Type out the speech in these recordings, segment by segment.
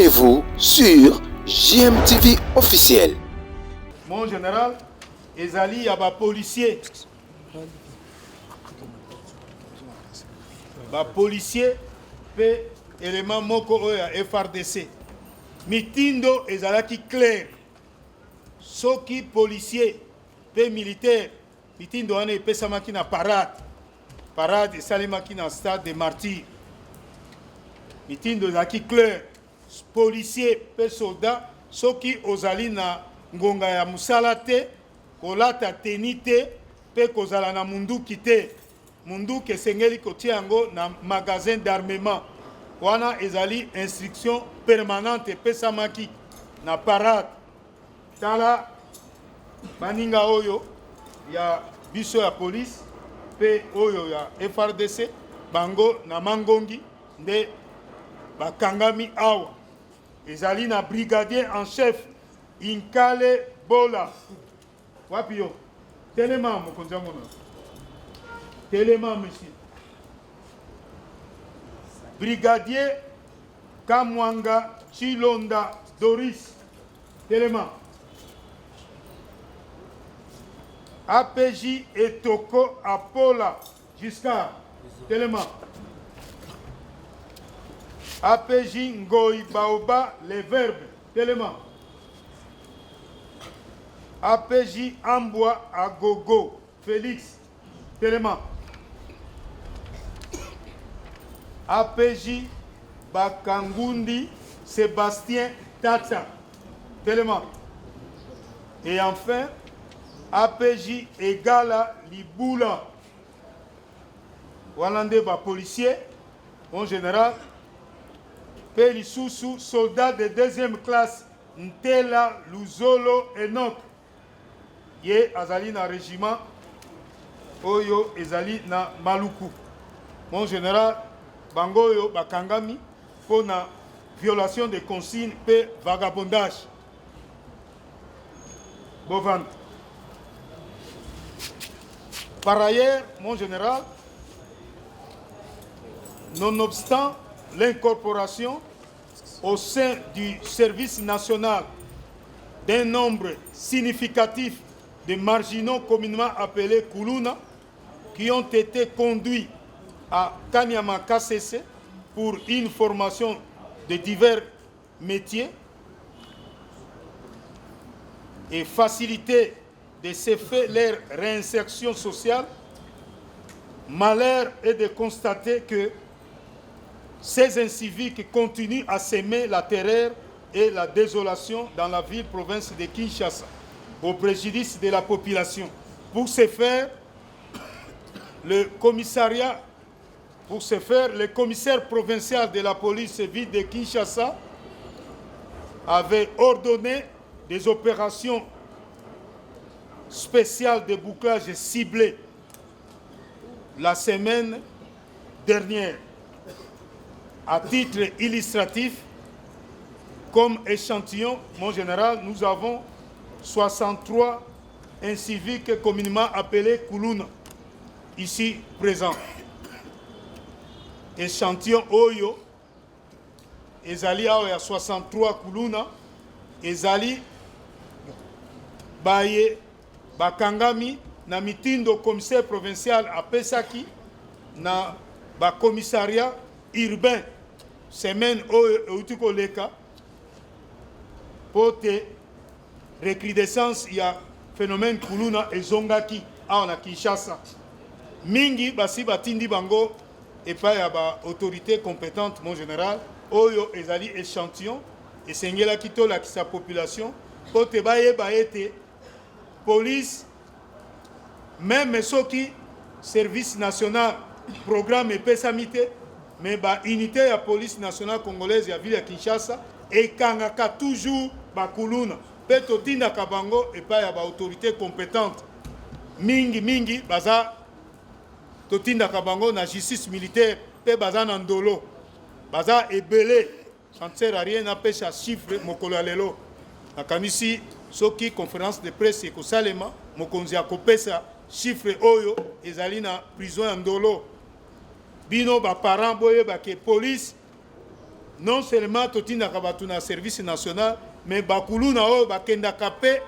Abonnez-vous sur JMTV officiel. Mon général, ezali ya ba policier. Ba policier pe élément moko oyo ya FRDC. Mitindo ezalaki clair. Soki policier pe militaire mitindo wana epesamaki na parade. Parade esalemaki na stade de Martyrs. Mitindo ezalaki clair. Policier pe soldat soki ozali na ngonga ya musala te kolata teni te pe kozala na munduki te. Munduki esengeli kotia yango na magasin d'armement. Wana ezali instruction permanente epesamaki na parade. Tala baninga oyo ya biso ya police pe oyo ya FRDC bango na mangongi nde bakangami awa. Ezali na brigadier en chef Inkale Bola. Wapi yo? Telema mokonzi yango na. Telema monsieur. Brigadier Kamwanga Chilonda Doris. Telema. APJ Etoko Apola Giscard. Telema. APJ Ngoy Baoba Les Verbes. Telema. APJ Amboa Agogo Félix. Telema. APJ Bakangundi Sébastien Tata. Telema. Et enfin, APJ Egala Liboula. Walande ba policier, en général, Pelisusu, soldat de deuxième classe, Ntela Luzolo Enoch. Ye azali na régiment, Oyo ezali na Maluku. Mon général, Bangoyo Bakangami, pour na violation des consignes et vagabondage. Bovan. Par ailleurs, mon général, nonobstant l'incorporation au sein du service national d'un nombre significatif de marginaux communément appelés Kuluna qui ont été conduits à Kanyama KCC pour une formation de divers métiers et faciliter de ce fait leur réinsertion sociale, malheur est de constater que ces inciviques continuent à semer la terreur et la désolation dans la ville-province de Kinshasa, au préjudice de la population. Pour ce faire, le commissaire provincial de la police ville de Kinshasa avait ordonné des opérations spéciales de bouclage ciblées la semaine dernière. À titre illustratif, comme échantillon, mon général, nous avons 63 inciviques communément appelés Kuluna, ici présents. Échantillon Oyo, Ezali Aoya 63 Kuluna, Ezali Baye Bakangami, na mitindo commissaire provincial à Pesaki, na ba commissariat urbain, semaine Outiko Leka, pour te recrudescence, il y a phénomène Kuluna et Zongaki, à la Kinshasa. Mingi, basi batindi bango, et pas ya ba autorité compétente, mon général, Oyo ezali échantillon, et sengela kito la sa population, pour te baye baete, police, même ceux qui, service national, programme et pesamité, mais ba unité ya police nationale congolaise ya ville ya Kinshasa, et kangaka toujours ba Kuluna, peto tinda kabango, et pas ya ba autorité compétente. Mingi, baza, totinda kabango na justice militaire, pe baza nandolo, baza ebele, ça ne sert à rien à pêcher à chiffre, mokolo alelo. Nakanisi, soki conférence de presse eko salema, mokonzi akopesa chiffre oyo, ezali na prison ya ndolo. Bino ba parents boye ba ke police non seulement totindaka bato na service national, mais bakulu na oyo bakendaka pe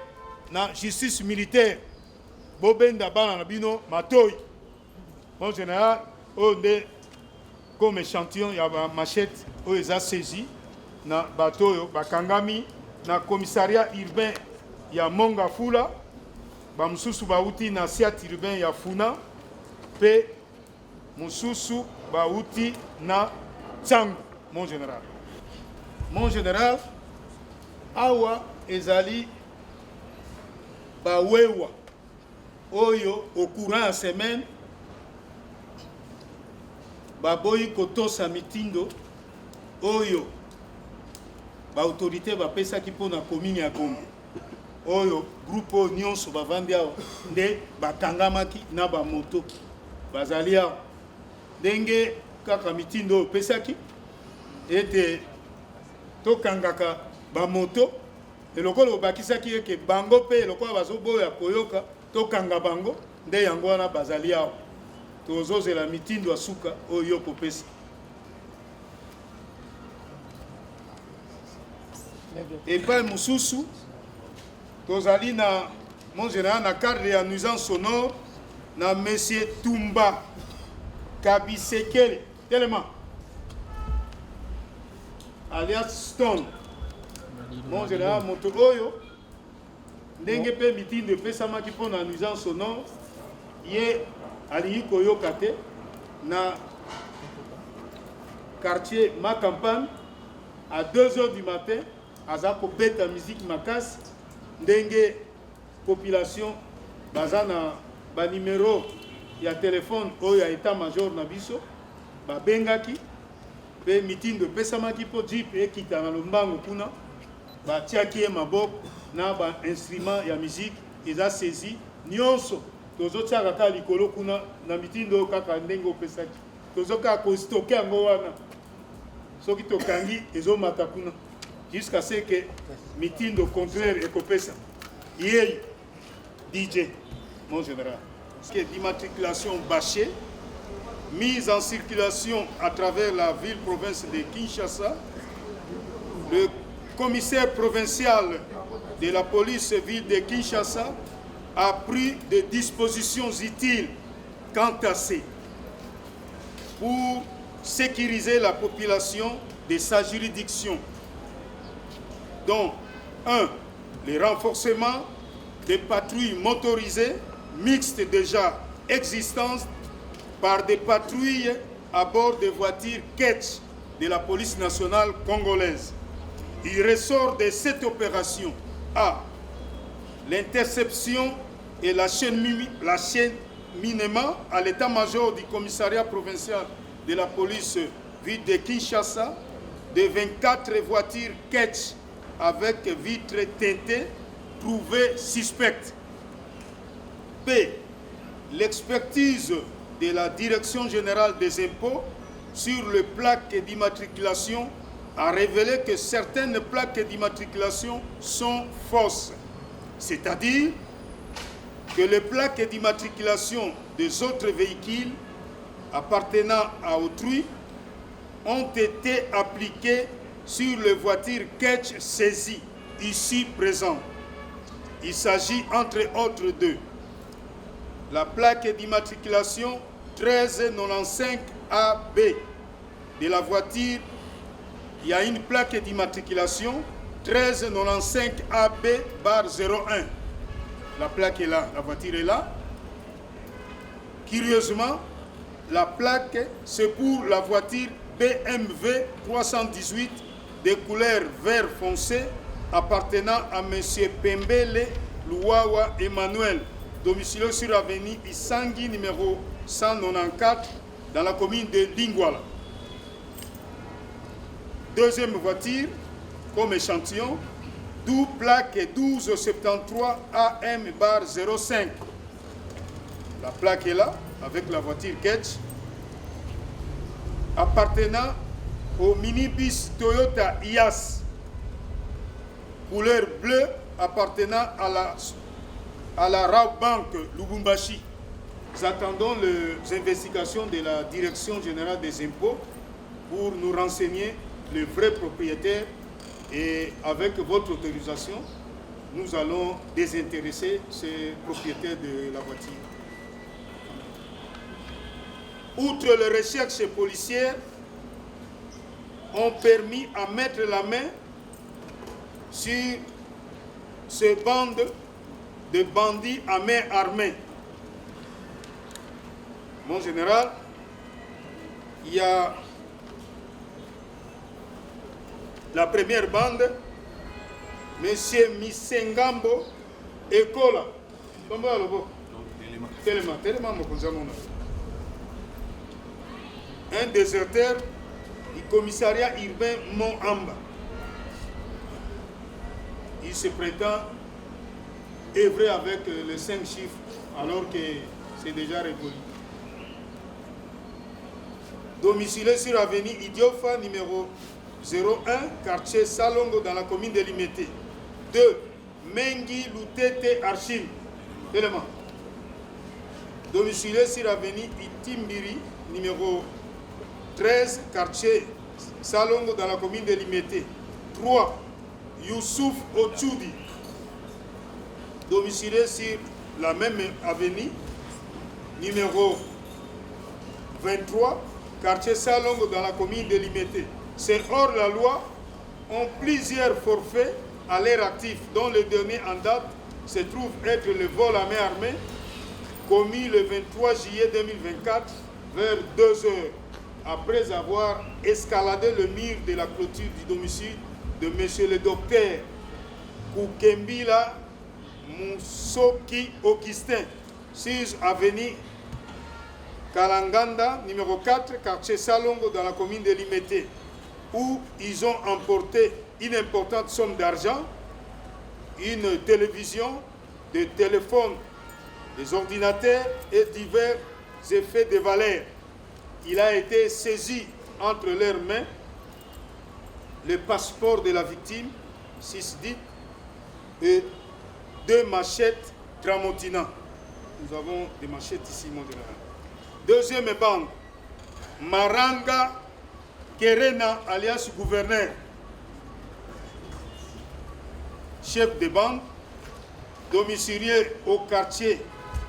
na justice militaire. Bobenda bana na bino matoyi. En général, on est comme échantillon, il y a ma machette, où ils ont saisi, na bateau, bakangami, na commissariat urbain, il y a Monga Fula, Bamsusu Bauti, na Siat urbain, il y a Funa, P. Mususu Bauti, na Tsang, mon général. Mon général, Awa Ezali Bawewa, Oyo, au courant de semaine, baboyi kotosa mitindo oyo ba autorité ba pesa ki pona commune ya Goma oyo groupe nyonso bavandi awa nde bakangamaki na ba moto bazali awa ndenge kaka mitindo pesaki ete tokangaka ba moto elokolo bakisaki eke bango pe elokolo bazoboya koyoka tokanga bango nde yango wana bazali awa tozozela mitindo asuka oyo kopesa epai mosusu tozali na mon général na cadre ya nuisance sonore na monsieur Tumba Kabisekele tellement alias Stone mon général moto oyo ndenge pe mitindo epesamaki mpo na nuisance sonore ye alingi koyoka te na quartier ma campagne à 2h du matin aza kobeta musique makasi ndenge population baza na ba numéro ya téléphone oyo ya état major na biso babengaki pe mitindo epesamaki mpo jip ekita na lombango kuna batiaki ye maboko na ba instrument ya musique eza saisi nyonso tozotiaka kaka likolo kuna na mitindo kaka ndenge opesaki tozokaka kostoke yango wana soki tokangi ezomata kuna jusqu'à ce que mitindo contraire ekopesa yei DJ mon général d'immatriculation bâchée mise en circulation à travers la ville-province de Kinshasa. Le commissaire provincial de la police ville de Kinshasa a pris des dispositions utiles quant à ces pour sécuriser la population de sa juridiction, dont 1. Le renforcement des patrouilles motorisées mixtes déjà existantes par des patrouilles à bord des voitures Ketch de la police nationale congolaise. Il ressort de cette opération A. L'interception et l'acheminement à l'état-major du commissariat provincial de la police ville de Kinshasa de 24 voitures Ketch avec vitres teintées trouvées suspectes. B. L'expertise de la Direction générale des impôts sur les plaques d'immatriculation a révélé que certaines plaques d'immatriculation sont fausses, c'est-à-dire que les plaques d'immatriculation des autres véhicules appartenant à autrui ont été appliquées sur les voitures Ketch saisies ici présentes. Il s'agit entre autres de la plaque d'immatriculation 1395 AB de la voiture. Il y a une plaque d'immatriculation 1395 AB bar 01. La plaque est là, la voiture est là. Curieusement, la plaque, c'est pour la voiture BMW 318 de couleur vert foncé appartenant à M. Pembele Louawa Emmanuel, domicilié sur avenue Isangi numéro 194 dans la commune de Lingwala. Deuxième voiture, comme échantillon, d'où plaque 1273 AM bar 05. La plaque est là, avec la voiture Ketch, appartenant au minibus Toyota IAS, couleur bleue, appartenant à la Rabank Lubumbashi. Nous attendons les investigations de la Direction générale des impôts pour nous renseigner le vrai propriétaire et avec votre autorisation, nous allons désintéresser ce propriétaire de la voiture. Outre les recherches policières, ont permis à mettre la main sur ce bande de bandits à main armée. Mon général, il y a la première bande, M. Misengambo Ekola. Un déserteur du commissariat urbain Mont-Amba. Il se prétend œuvrer avec les 5 chiffres alors que c'est déjà révolu. Domicilé sur l'avenue Idiofa numéro 01, quartier Salongo dans la commune de Limete. 2. Mengi Lutete Archim. Élément. Domicilé sur l'avenue Itimbiri numéro 13, quartier Salongo dans la commune de Limete. 3. Youssouf Ochoudi. Domicilé sur la même avenue, numéro 23, quartier Salongo dans la commune de Limete. C'est hors la loi, ont plusieurs forfaits à l'air actif, dont le dernier en date se trouve être le vol à main armée, commis le 23 juillet 2024 vers 2 heures, après avoir escaladé le mur de la clôture du domicile de M. le docteur Koukembila Moussoki Augustin, 6 avenue Kalanganda, numéro 4, quartier Salongo dans la commune de Limete, où ils ont emporté une importante somme d'argent, une télévision, des téléphones, des ordinateurs et divers effets de valeur. Il a été saisi entre leurs mains le passeport de la victime, 6 dites, et 2 machettes Tramontina. Nous avons des machettes ici, mon général. Deuxième bande, Maranga Kerena, alias gouverneur, chef de bande, domicilié au quartier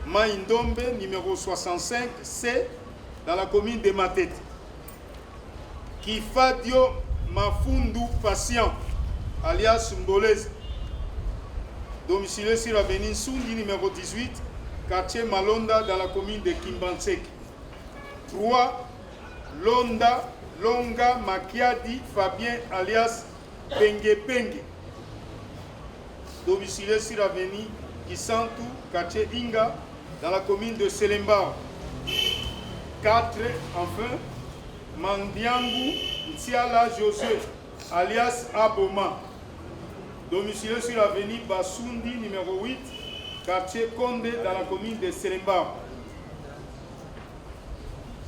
Maïndombe, numéro 65C, dans la commune de Matete. Kifadio Mafundu Patient, alias Mbolez, domicilié sur l'avenue Sundi, numéro 18, quartier Malonda, dans la commune de Kimbansek. 3. Longa Makiadi Fabien, alias Penge Penge, domicilié sur l'avenue Kisantu, quartier Inga, dans la commune de Selembao. 4. Enfin, Mandiangu Ntiala José, alias Aboma, domicilié sur l'avenue Basundi, numéro 8, quartier Condé, dans la commune de Selembao.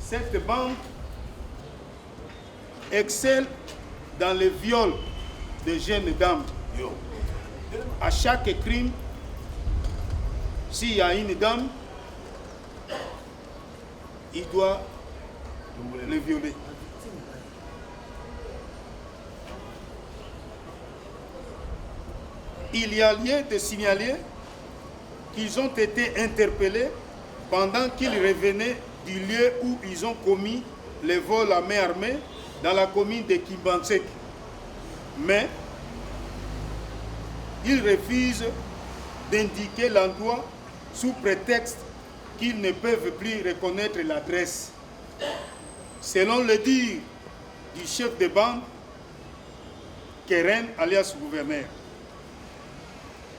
Cette bande excelle dans le viol de jeunes dames. À chaque crime, s'il y a une dame, il doit le violer. Il y a lieu de signaler qu'ils ont été interpellés pendant qu'ils revenaient du lieu où ils ont commis les vols à main armée dans la commune de Kimbansek. Mais ils refusent d'indiquer l'endroit sous prétexte qu'ils ne peuvent plus reconnaître l'adresse. Selon le dire du chef de bande, Keren, alias gouverneur,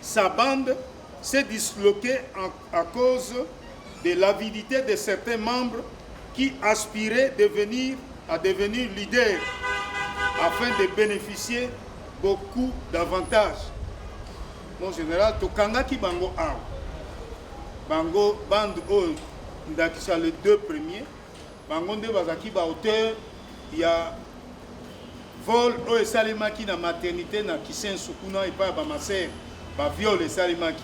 sa bande s'est disloquée à cause de l'avidité de certains membres qui aspiraient à devenir leaders afin de bénéficier beaucoup d'avantages. Mon général, Tokangaki Bango A. Bango bande ndakisa les 2 premiers. Bango nde bazaki ba auteur, il y a vol au salimaki na maternité na Kisensu kuna et pas ba ma sœur, ba viol salimaki.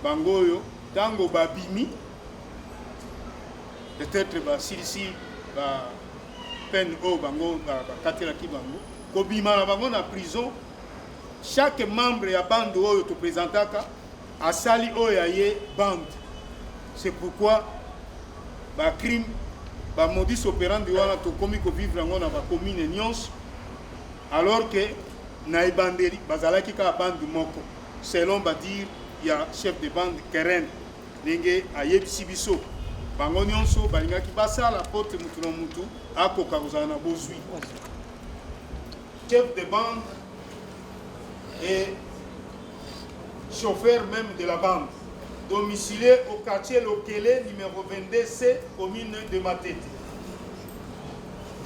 Bango yo tango babimi peut-être ba silisi ba peine au bango ba katela ki bango kobima na bango na prison. Chaque membre ya bande oyo to présentaka asali oyo aye bande. C'est pourquoi ba crime ba modus operandi wana to komi ko vivre ngo na ba commune nyonso, alors que na ebandeli bazalaki ka bande moko selon ba dire ya chef de bande Keren ndenge ayebisi biso bango nyonso balingaki basala pote mutu na mutu akoka kozala na bozwi. Chef de bande et chauffeur même de la bande, domicilié au quartier Lokele, numéro 22C, commune de Matete.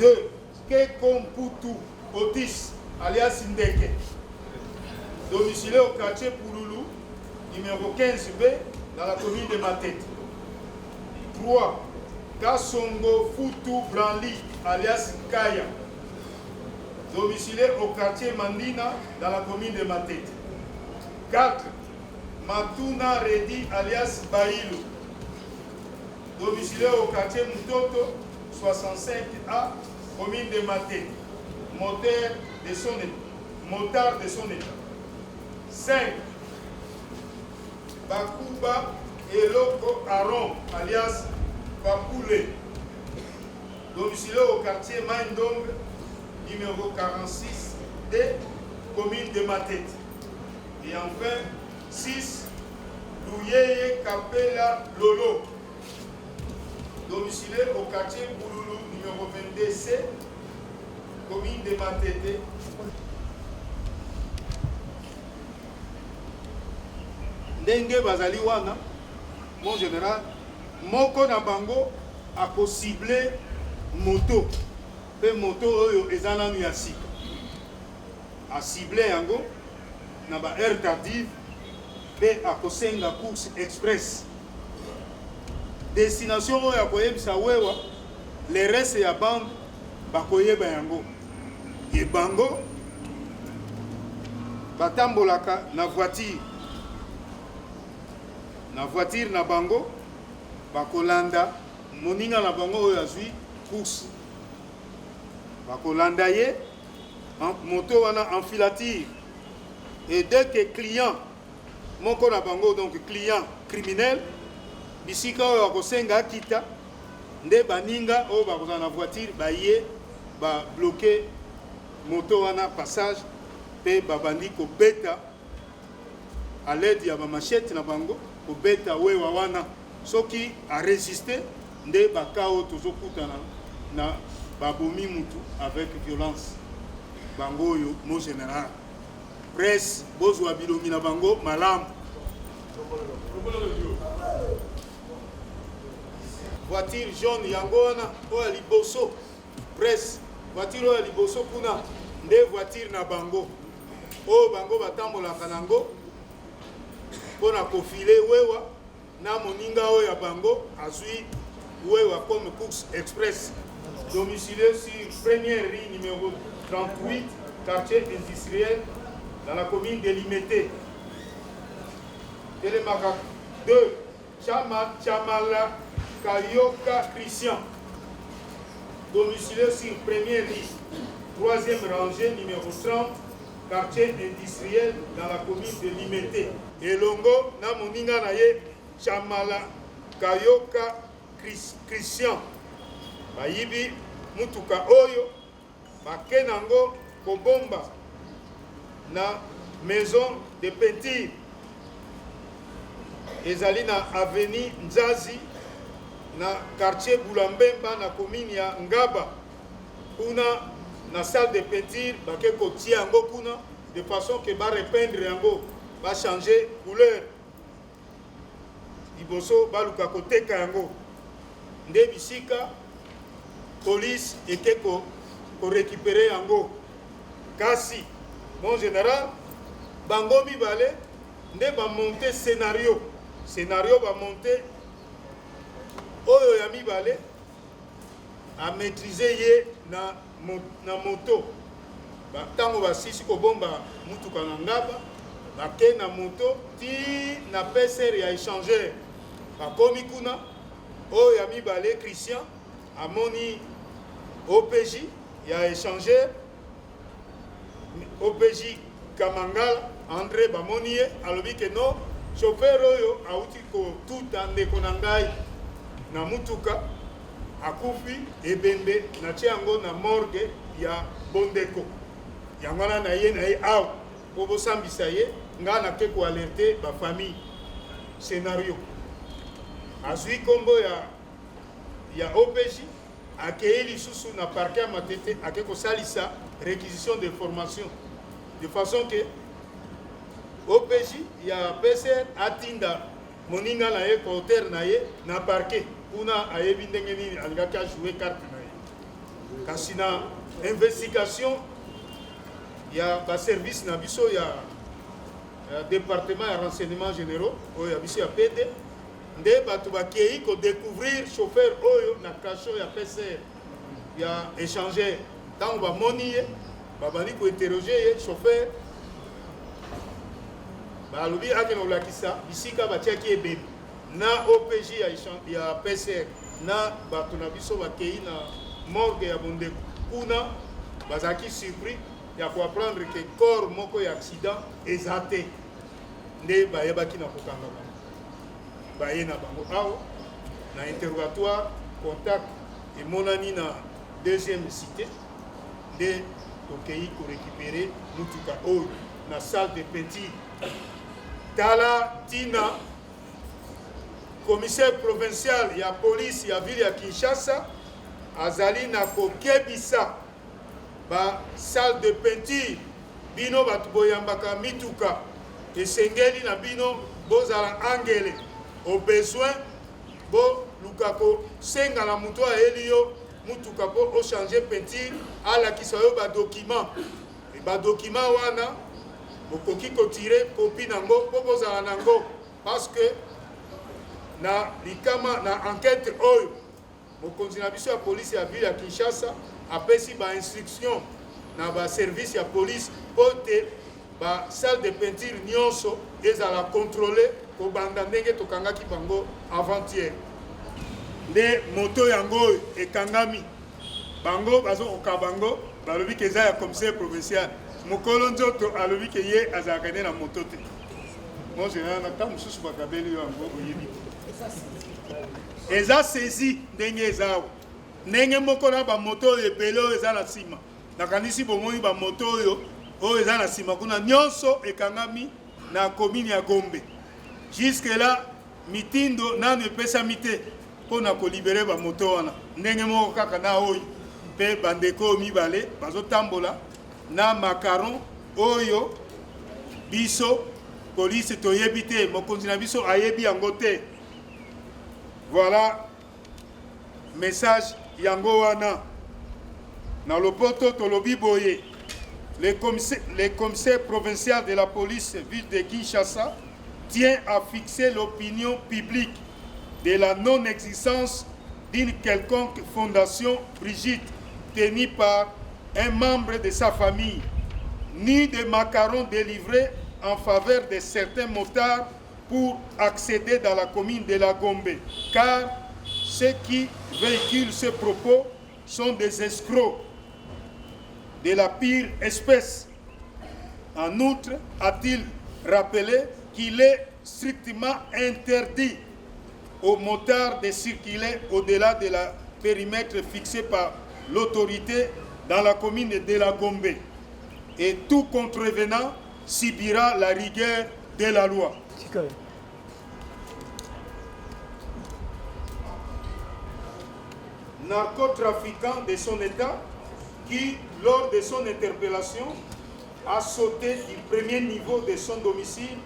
2. Kekomputu Otis, alias Ndeke, domicilié au quartier Pouloulou, numéro 15B, dans la commune de Matete. 3. Kasongo Futu Branli, alias Kaya, domicilié au quartier Mandina, dans la commune de Matete. 4. Matuna Redi, alias Bailou, domicilié au quartier Mutoto, 65A, commune de Matete, motard de son état. 5. Bakuba Eloko Aron, alias Bakoule, domicilié au quartier Maindong, numéro 46D, commune de Matete. Et enfin, 6. Louyeye Kapela Lolo, domicilié au quartier Bouloulou, numéro 22C, commune de Matete. Ndenge bazali wana, mon général, moko na bango a ciblé moto. Pe moto oyo ezana nu ya sika. A ciblé yango na ba heure tardive pe a kosenga course express. Destination oyo akoyebisa wewa le reste ya bande bakoyeba yango. Ye bango batambolaka na voiture. Na voiture na bango bakolanda moninga na bango oyo azwi course. Bakolanda ye moto wana en filature. Et dès que client moko na bango, donc client criminel, bisika oyo akosenga kita nde baninga oyo bakozala na voiture baye ba bloquer moto wana passage pe babandi kobeta à l'aide ya ba machette na bango kobeta wewa wana soki a résister nde bakao tozokutana na babomi mutu avec violence bango yo mo général. Presse bozwa bilongi na bango malamu. Voiture jaune yango wana oya liboso. Presse voiture oya liboso kuna nde voiture na bango oyo bango batambolaka nango mpona kofile wewa na moninga oyo ya bango azwi wewa comme course express, domicilié sur première rue numéro 38, quartier industriel, dans la commune de Limete. Télémaca 2, Chamala Kayoka Christian, domicilié sur première rue, troisième rangée numéro 30, quartier industriel, dans la commune de Limete. Et Longo, na moninga na ye, Chamala Kayoka Christian, bayibi mutuka oyo, bakenango kobomba na maison de peinture ezali na avenue Nzazi na quartier Boulambemba na commune ya Ngaba. Kuna na salle de peinture bake kotia yango kuna de façon que ba repeindre yango ba changer couleur liboso baluka koteka yango nde bisika police eke ko récupérer yango. Kasi mon général bango mibale nde ba monter scénario ba monter oyo ya mibale a maîtriser ye na moto. Tango basisi kobomba mutuka na Ngaba bake na moto ti na PCR ya échangeur bakomi kuna oyo ya mibale Christian amoni OPJ ya échangeur OPJ Kamangala, André Bamonie, alobi que non, chauffeur oyo auti ko tout andeko na ngai na mutuka akufi ebembe na tiango na morgue ya Bondeko. Yango na ye na ye aw po bosambisa ye nga na ke ko alerter ba famille scénario. Azui kombo ya OPJ akei lisusu na parquet ya Matete ake ko salisa réquisition d'information de façon que OPJ ya PCR atinda moninga na ye côté na ye na parquet kuna ayebi ndenge nini alingaki jouer carte na ye. Kasi na investigation ya ba service na biso ya département ya renseignement généraux oyo ya biso ya PD nde bato bakei ko découvrir chauffeur oyo na cachot ya PCR ya échanger tant bamoni ye babandi ko interroger ye chauffeur balobi ake na olakisa bisika batiaki ebembe na OPJ ya PCR na bato na biso bakei na morgue ya Bondeko kuna bazaki surpris ya koapprendre que corps moko ya accident eza te nde bayebaki na kokanga baye na bango awa na interrogatoire contact emonani na deuxième cité nde tokei korécupérer mutuka oyo na salle de petit tala tina commissaire provincial ya police ya ville ya Kinshasa azali na kokebisa ba salle de peinture bino batu boyambaka mituka esengeli na bino bozala angele au besoin bo lukako senga na muto ayeli yo mutuka po o changer peinture alakisa yo ba document wana bokoki kotire kopi nango po bozala nango parce que na likama na enquête oyo mokonzi na biso ya police ya ville ya Kinshasa apesi ba instruction na ba service ya police pote ba salle de peinture nyonso ezala contrôler ko banda ndenge tokangaki bango avant-hier nde moto yango ekangami bango bazo okabango balobi ke za ya commissaire provincial mokolo nzoto alobi ke ye azalaka na moto te mon général na ta mususu bakabeli yango oyebi eza saisi ndenge ezao ndenge moko na bamoto oyo ebele oyo eza na nsima nakanisi bomoni bamoto oyo eza na nsima kuna nyonso ekangami na commune ya Gombe. Jusque là mitindo nanu epesami te mpona kolibere bamoto wana ndenge moko kaka na oyo mpe bandeko mibale bazotambola na makaron oyo biso police toyebi te mokonzi na biso ayebi yango te. Voilà message yango wana na lopoto tolobi boye le commissaire provincial de la police ville de Kinshasa tient à fixer l'opinion publique de la non-existence d'une quelconque fondation Brigitte tenue par un membre de sa famille, ni de macarons délivrés en faveur de certains motards pour accéder dans la commune de la Gombe, car ceux qui véhiculent ce propos sont des escrocs de la pire espèce. En outre, a-t-il rappelé qu'il est strictement interdit aux motards de circuler au-delà de la périmètre fixé par l'autorité dans la commune de la Gombe. Et tout contrevenant subira la rigueur de la loi. Narcotrafiquant de son état qui, lors de son interpellation, a sauté du premier niveau de son domicile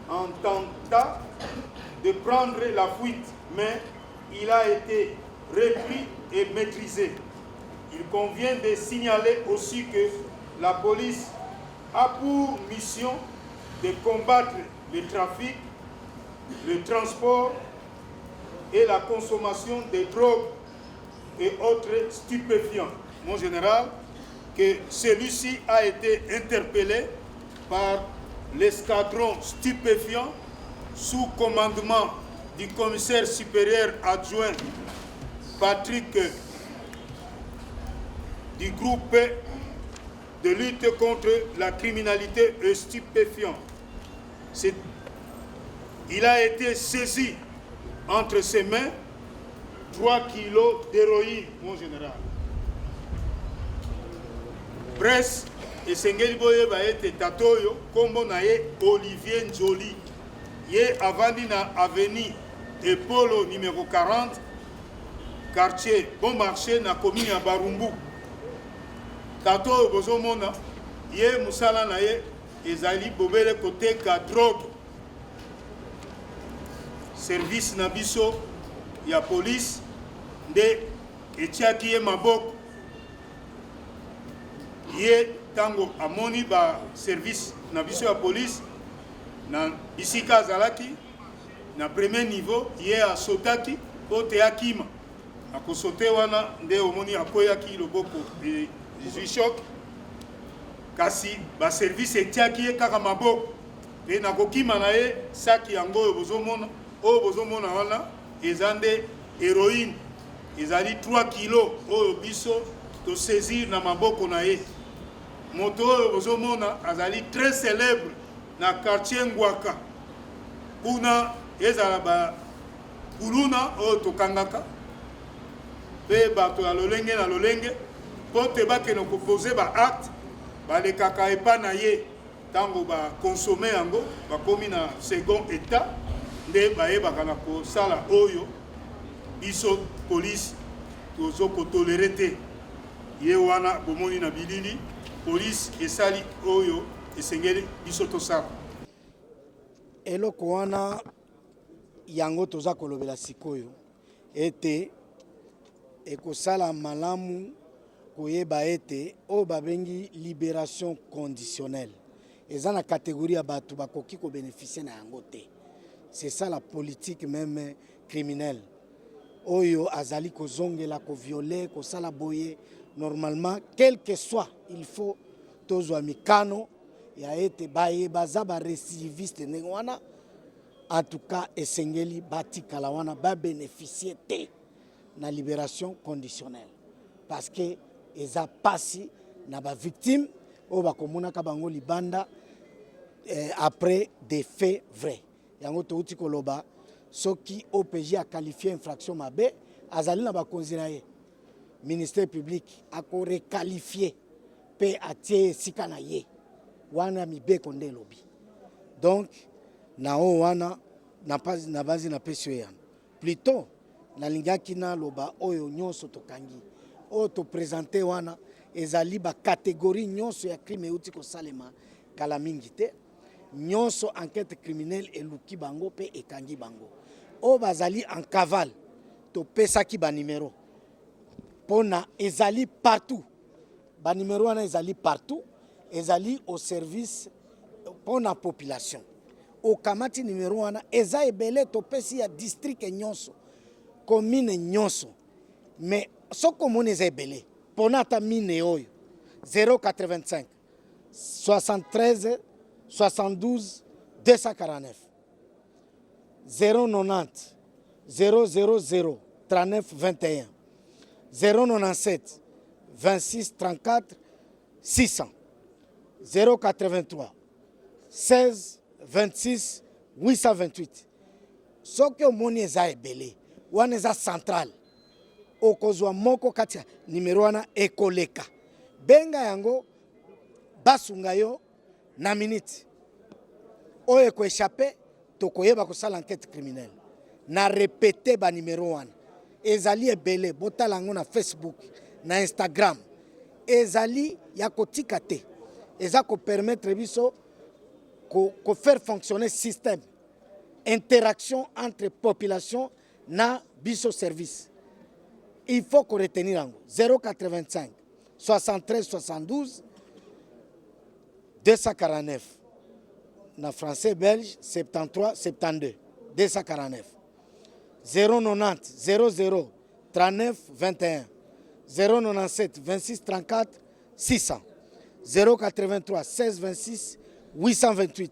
en tentant de prendre la fuite, mais il a été repris et maîtrisé. Il convient de signaler aussi que la police a pour mission de combattre le trafic, le transport et la consommation de drogues et autres stupéfiants. Mon général, que celui-ci a été interpellé par l'escadron stupéfiant sous commandement du commissaire supérieur adjoint Patrick du groupe de lutte contre la criminalité stupéfiante. Il a été saisi entre ses mains 3 kilos d'héroïne, mon général. Presse et Sengeli Boye Baete Tatoyo, kombo na ye Olivier Njoli. Ye avandi na avenue Epolo numéro 40, quartier Bon Marché na commune ya Barumbu. Tatoyo bozomona, ye musala na ye ezali bobele côté ka drogue. Service na biso ya police nde etiaki ye maboko. Ye tango amoni ba service na biso ya police na bisika azalaki na premier niveau ye asotaki po te akima akosote wana nde omoni akoyaki loboko choc kasi ba service etiaki ye kaka maboko pe nakokima na ye saki yango oyo bozomona wana eza nde héroïne ezali 3 kilos oyo biso to saisir na maboko na ye. Moto oyo bozomona azali très célèbre na quartier Ngwaka. Kuna ezala ba kuluna oyo tokangaka pe bato ya lolenge na lolenge po te bakeno kopose ba acte balekaka epa na ye tango bakonsome yango bakomi na second état nde bayebaka na kosala oyo biso police tozokotolere te. Ye wana bomoni na bilili police esali oyo esengeli biso tosala. Eloko wana yango toza kolobela sikoyo ete ekosala malamu koyeba ete o babengi libération conditionnelle eza na catégorie ya bato bakoki ko bénéficier na yango te. C'est ça la politique même criminelle. Oyo azali kozongela ko violer ko sala boye normalement quel que soit il faut tozwa mikano ya ete baye baza ba récidiviste wana en tout cas esengeli batikala wana ba bénéficier te na libération conditionnelle parce que eza pasi na ba victime o bakomona ka bango libanda après des faits vrais. Yango touti koloba soki OPJ a qualifié infraction mabe azali na ba konzinaye ministère public a ko requalifier pe atie sikana ye wana mibe konde lobi. Donc na o wana na pas na bazi na pesio ya plutôt na lingaki na loba oyo nyonso tokangi o to présenter wana ezali ba catégorie nyonso ya crime uti ko salema kala mingi te nyonso enquête criminelle eluki bango pe ekangi bango o bazali en cavale to pesaki ba numéro pona ezali partout ba numéro wana ezali partout ezali au service pona population o kamati numéro wana eza ebele to pesi ya district nyonso commune nyonso mais soko mona eza ebele pona ta mine oyo 085 73 72 249 090 000 39 21 097 26 34 600 083 16 26 828 soki omoni eza ebele wana eza central okozwa moko kati ya numero wana ekoleka benga yango basunga yo na minute oyo ekoéchappe tokoyeba kosala enquête criminelle na répéter ba numéro wana ezali ebele botala yango na Facebook na Instagram ezali ya kotika te eza ko permettre biso ko faire fonctionner système interaction entre population na biso service. Il faut qu'on retenir yango 085 73 72 249 na français belge 73 72 249 090 00 39 21 097 26 34 600 083 16 26 828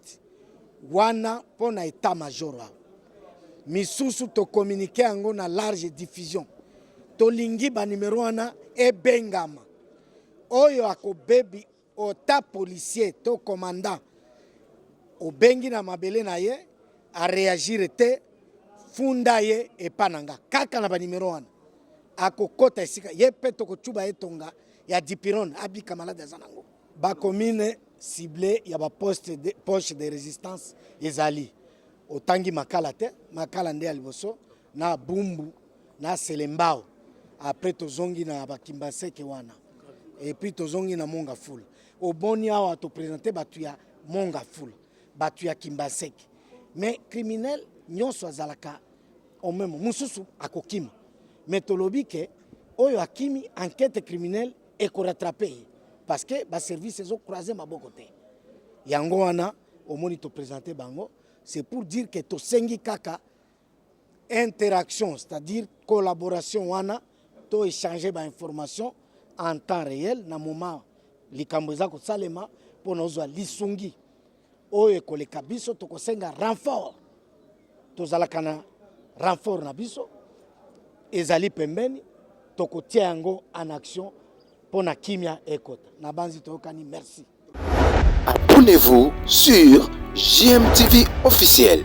wana pona état major misusu to communiquer yango na large diffusion to lingi ba numéro wana ebengama oyo akobebi ota policier to commandant obengi na mabele na ye a réagir te funda ye epananga kaka na ba numéro wana akokota esika ye pe tokochuba etonga ya dipiron abika malade azanango ba commune ciblé ya ba poste de poche de résistance ezali otangi makala te makala nde aliboso na bumbu na selembao après tozongi na bakimbaseke wana et puis tozongi na monga full oboni awa to présenter batu ya monga full batu ya kimbaseke mais criminel nyonso azalaka au même mususu akokima mais tolobi ke oyo akimi enquête criminelle et ko rattraper parce que ba service ezo croiser maboko te yango wana omoni to présenter bango c'est pour dire que to sengi kaka interaction c'est-à-dire collaboration wana to échanger ba information en temps réel na moment likambo eza ko salema pour nozwa lisungi oyo ekoleka biso tokosenga renfort tozalaka na renfort na biso ezali pembeni tokotia yango en action pour na kimia ekota na banzi tokani merci. Abonnez-vous sur GMTV officiel.